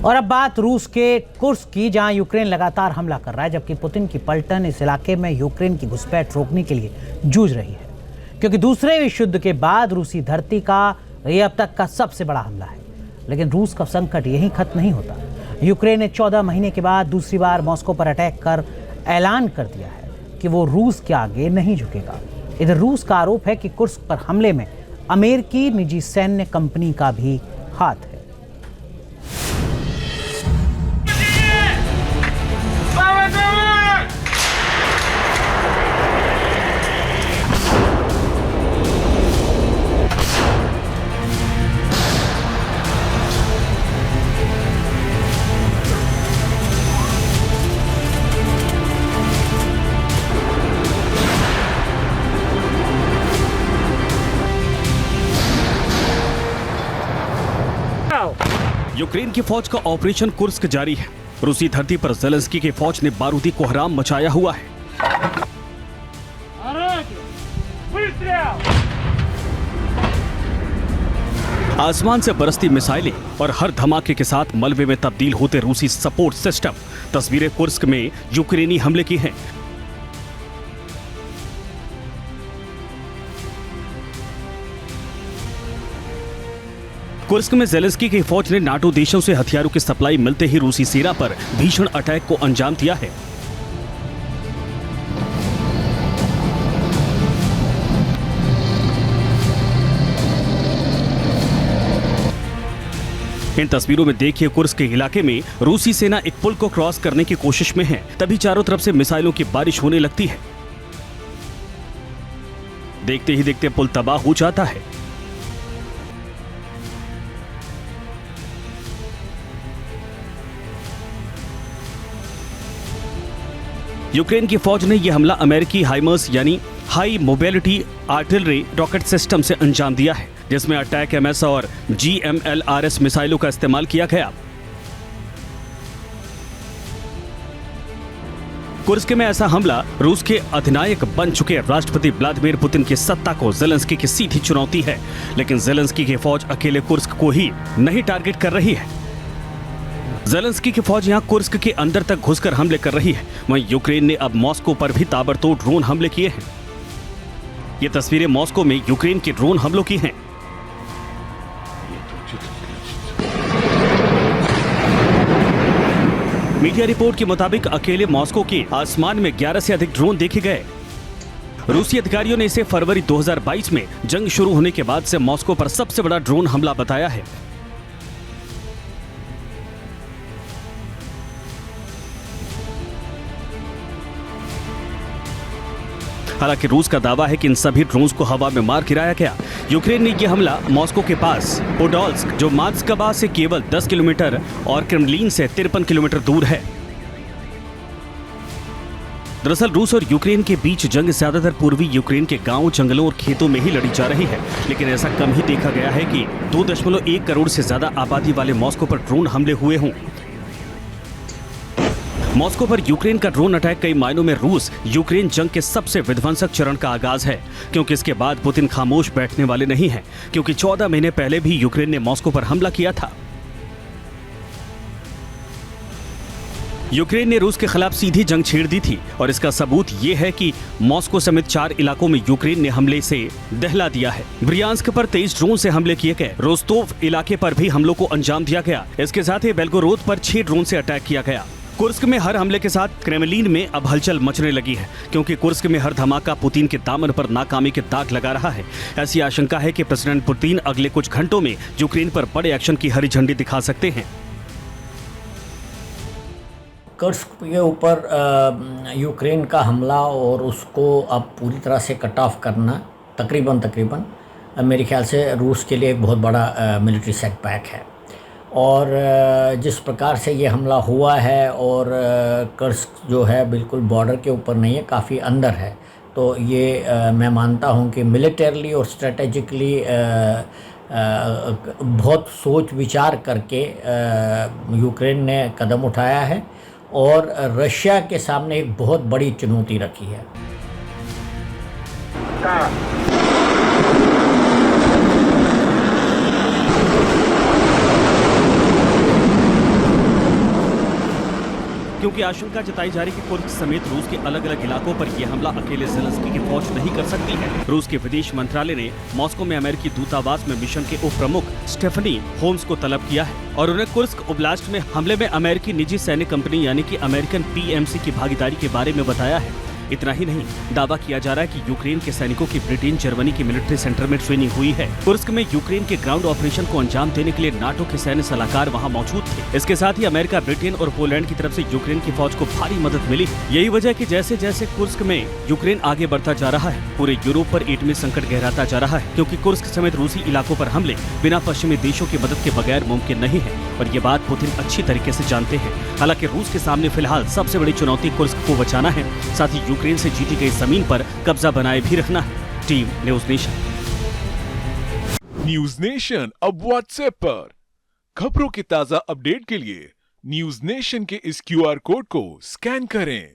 और अब बात रूस के कुर्स्क की, जहां यूक्रेन लगातार हमला कर रहा है, जबकि पुतिन की पलटन इस इलाके में यूक्रेन की घुसपैठ रोकने के लिए जूझ रही है, क्योंकि दूसरे विश्व युद्ध के बाद रूसी धरती का यह अब तक का सबसे बड़ा हमला है। लेकिन रूस का संकट यहीं खत्म नहीं होता। यूक्रेन ने 14 महीने के बाद दूसरी बार मॉस्को पर अटैक कर ऐलान कर दिया है कि वो रूस के आगे नहीं झुकेगा। इधर रूस का आरोप है कि कुर्स्क पर हमले में अमेरिकी निजी सैन्य कंपनी का भी हाथ है। यूक्रेन की फौज का ऑपरेशन कुर्स्क जारी है। रूसी धरती पर ज़ेलेंस्की की फौज ने बारूदी कोहराम मचाया हुआ है। आसमान से बरसती मिसाइलें और हर धमाके के साथ मलबे में तब्दील होते रूसी सपोर्ट सिस्टम। तस्वीरें कुर्स्क में यूक्रेनी हमले की हैं। कुर्स्क में ज़ेलेंस्की की फौज ने नाटो देशों से हथियारों की सप्लाई मिलते ही रूसी सेना पर भीषण अटैक को अंजाम दिया है। इन तस्वीरों में देखिए, कुर्स्क के इलाके में रूसी सेना एक पुल को क्रॉस करने की कोशिश में है, तभी चारों तरफ से मिसाइलों की बारिश होने लगती है। देखते ही देखते पुल तबाह हो जाता है। यूक्रेन की फौज ने यह हमला अमेरिकी हाइमर्स यानी high mobility artillery rocket system से अंजाम दिया है, जिसमें अटैक एमएस और GMLRS मिसाइलों का इस्तेमाल किया गया। कुर्स्क में ऐसा हमला रूस के अधिनायक बन चुके राष्ट्रपति व्लादिमीर पुतिन की सत्ता को ज़ेलेंस्की की सीधी चुनौती है। लेकिन ज़ेलेंस्की की फौज अकेले कुर्स्क को ही नहीं टारगेट कर रही है। ज़ेलेंस्की की फौज यहां कुर्स्क के अंदर तक घुसकर हमले कर रही है। वहीं यूक्रेन ने अब मॉस्को पर भी ताबड़तोड़ ड्रोन हमले किए हैं। ये तस्वीरें मॉस्को में यूक्रेन के ड्रोन हमलों की हैं। मीडिया रिपोर्ट के मुताबिक अकेले मॉस्को के आसमान में 11 से अधिक ड्रोन देखे गए। रूसी अधिकारियों ने इसे फरवरी 2022 में जंग शुरू होने के बाद से मॉस्को पर सबसे बड़ा ड्रोन हमला बताया है। हालांकि रूस का दावा है कि इन सभी ड्रोन्स को हवा में मार गिराया गया। यूक्रेन ने यह हमला मॉस्को के पास पोडोल्स्क, जो मोस्कवा से केवल 10 किलोमीटर और क्रेमलिन से 53 किलोमीटर दूर है। दरअसल रूस और यूक्रेन के बीच जंग ज्यादातर पूर्वी यूक्रेन के गांवों, जंगलों और खेतों में ही लड़ी जा रही है। लेकिन ऐसा कम ही देखा गया है कि 2.1 करोड़ से ज्यादा आबादी वाले मॉस्को पर ड्रोन हमले हुए हों। मॉस्को पर यूक्रेन का ड्रोन अटैक कई मायनों में रूस यूक्रेन जंग के सबसे विध्वंसक चरण का आगाज है, क्योंकि इसके बाद पुतिन खामोश बैठने वाले नहीं हैं, क्योंकि 14 महीने पहले भी यूक्रेन ने मॉस्को पर हमला किया था। यूक्रेन ने रूस के खिलाफ सीधी जंग छेड़ दी थी और इसका सबूत ये है कि मॉस्को समेत 4 इलाकों में यूक्रेन ने हमले से दहला दिया है। ब्रियांस्क पर 23 ड्रोन से हमले किए गए। रोस्तोव इलाके पर भी हमलों को अंजाम दिया गया। इसके साथ ही बेल्गोरोद पर 6 ड्रोन से अटैक किया गया। कुर्स्क में हर हमले के साथ क्रेमलिन में अब हलचल मचने लगी है, क्योंकि कुर्स्क में हर धमाका पुतिन के दामन पर नाकामी के दाग लगा रहा है। ऐसी आशंका है कि प्रेसिडेंट पुतिन अगले कुछ घंटों में यूक्रेन पर बड़े एक्शन की हरी झंडी दिखा सकते हैं। कुर्स्क के ऊपर यूक्रेन का हमला और उसको अब पूरी तरह से कट ऑफ करना तकरीबन मेरे ख्याल से रूस के लिए एक बहुत बड़ा मिलिट्री सेटबैक है। और जिस प्रकार से ये हमला हुआ है, और कुर्स्क जो है बिल्कुल बॉर्डर के ऊपर नहीं है, काफ़ी अंदर है, तो ये मैं मानता हूँ कि मिलिटरली और स्ट्रेटेजिकली बहुत सोच विचार करके यूक्रेन ने कदम उठाया है और रशिया के सामने एक बहुत बड़ी चुनौती रखी है। क्योंकि आशंका जताई जा रही कि कुर्स्क समेत रूस के अलग अलग इलाकों पर यह हमला अकेले ज़ेलेंस्की की फौज नहीं कर सकती है। रूस के विदेश मंत्रालय ने मॉस्को में अमेरिकी दूतावास में मिशन के उप प्रमुख स्टेफनी होम्स को तलब किया है और उन्हें कुर्स्क ओब्लास्ट में हमले में अमेरिकी निजी सैन्य कंपनी यानी कि अमेरिकन PMC की भागीदारी के बारे में बताया है। इतना ही नहीं, दावा किया जा रहा है कि यूक्रेन के सैनिकों की ब्रिटेन जर्मनी के मिलिट्री सेंटर में ट्रेनिंग हुई है। कुर्स्क में यूक्रेन के ग्राउंड ऑपरेशन को अंजाम देने के लिए नाटो के सैन्य सलाहकार वहां मौजूद थे। इसके साथ ही अमेरिका, ब्रिटेन और पोलैंड की तरफ से यूक्रेन की फौज को भारी मदद मिली। यही वजह है कि जैसे जैसे कुर्स्क में यूक्रेन आगे बढ़ता जा रहा है, पूरे यूरोप पर एटमी संकट गहराता जा रहा है, क्योंकि कुर्स्क समेत रूसी इलाकों पर हमले बिना पश्चिमी देशों की मदद के बगैर मुमकिन नहीं है और ये बात पुतिन अच्छी तरीके से जानते हैं। हालांकि रूस के सामने फिलहाल सबसे बड़ी चुनौती कुर्स्क को बचाना है, साथ ही यूक्रेन से जीती गई जमीन पर कब्जा बनाए भी रखना है। Team news nation. News nation अब व्हाट्सएप पर खबरों के ताजा अपडेट के लिए न्यूज नेशन के इस QR कोड को स्कैन करें।